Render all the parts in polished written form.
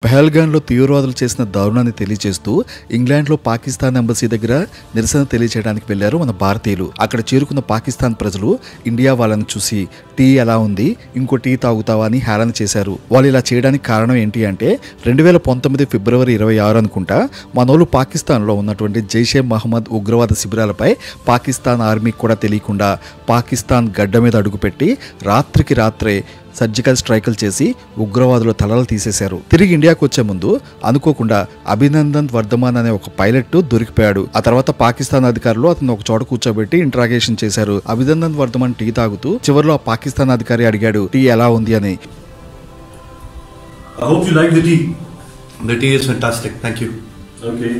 పహల్గాన్లో తీవ్రవాదులు చేసిన దారుణాన్ని తెలియజేస్తూ ఇంగ్లాండ్లో పాకిస్తాన్ ఎంబసీ దగ్గర నిరసన తెలియజేయడానికి వెళ్లారు మన భారతీయులు. అక్కడ చేరుకున్న పాకిస్తాన్ ప్రజలు ఇండియా వాళ్ళని చూసి టీ ఎలా ఉంది, ఇంకో టీ తాగుతావా అని హేళన చేశారు. వాళ్ళు ఇలా చేయడానికి కారణం ఏంటి అంటే 2019 ఫిబ్రవరి 26 అనుకుంటా మనోళ్ళు పాకిస్తాన్లో ఉన్నటువంటి జైషే మహమ్మద్ ఉగ్రవాద శిబిరాలపై పాకిస్తాన్ ఆర్మీకి కూడా తెలియకుండా పాకిస్తాన్ గడ్డ మీద అడుగుపెట్టి రాత్రికి రాత్రే సర్జికల్ స్ట్రైకులు చేసి ఉగ్రవాదుల తలలు తీసేశారు. తిరిగి ఇండియాకు వచ్చే ముందు అనుకోకుండా అభినందన్ వర్ధమాన్ అనే ఒక పైలట్ దొరికిపోయాడు. ఆ తర్వాత పాకిస్తాన్ అధికారులు అతను ఒక చోట కూర్చోబెట్టి ఇంట్రాగేషన్ చేశారు. అభినందన్ వర్ధమాన్ టీ తాగుతూ చివరిలో ఆ పాకిస్తాన్ అధికారి అడిగాడు టీ ఎలా ఉంది అని. I hope you like the tea. The tea is fantastic. Thank you. Okay.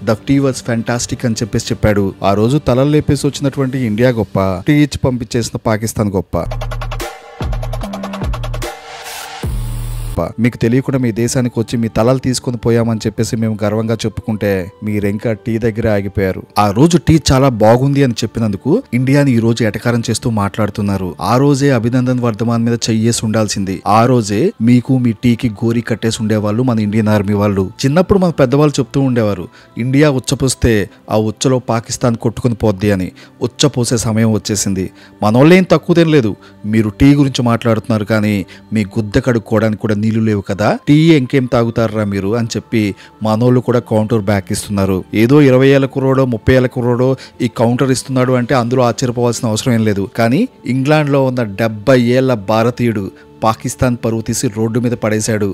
The tea was fantastic అని చెప్పాడు. ఆ రోజు తలలు లేపేసి వచ్చినటువంటి ఇండియా గొప్ప, టీ ఇచ్చి పంపించేసిన పాకిస్తాన్ గొప్ప. మీకు తెలియకుండా మీ దేశానికి వచ్చి మీ తలలు తీసుకొని పోయామని చెప్పేసి మేము గర్వంగా చెప్పుకుంటే మీరింకా టీ దగ్గర ఆగిపోయారు. ఆ రోజు టీ చాలా బాగుంది అని చెప్పినందుకు ఇండియాని ఈ రోజు ఎటకారం చేస్తూ మాట్లాడుతున్నారు. ఆ రోజే అభినందన్ వర్ధమాన్ మీద చెయ్యేసి ఉండాల్సింది. ఆ రోజే మీకు మీ టీకి గోరి కట్టేసి ఉండేవాళ్ళు మన ఇండియన్ ఆర్మీ వాళ్ళు. చిన్నప్పుడు మన పెద్దవాళ్ళు చెప్తూ ఉండేవారు ఇండియా ఉచ్చపోస్తే ఆ ఉచ్చలో పాకిస్తాన్ కొట్టుకుని పోద్ది అని. ఉచ్చపోసే సమయం వచ్చేసింది. మనోళ్ళేం తక్కువ తినలేదు. మీరు టీ గురించి మాట్లాడుతున్నారు కానీ మీ గుద్ద కడుక్కోవడానికి కూడా నీళ్లు లేవు కదా, టీ ఇంకేం తాగుతారా మీరు అని చెప్పి మనోళ్ళు కూడా కౌంటర్ బ్యాక్ ఇస్తున్నారు. ఏదో 20 ఏళ్ల కుర్రోడో 30 ఏళ్ల కుర్రోడో ఈ కౌంటర్ ఇస్తున్నాడు అంటే అందులో ఆశ్చర్యపోవాల్సిన అవసరం ఏం లేదు. కానీ ఇంగ్లాండ్లో ఉన్న 70 ఏళ్ల భారతీయుడు పాకిస్తాన్ పరువు తీసి రోడ్డు మీద పడేశాడు.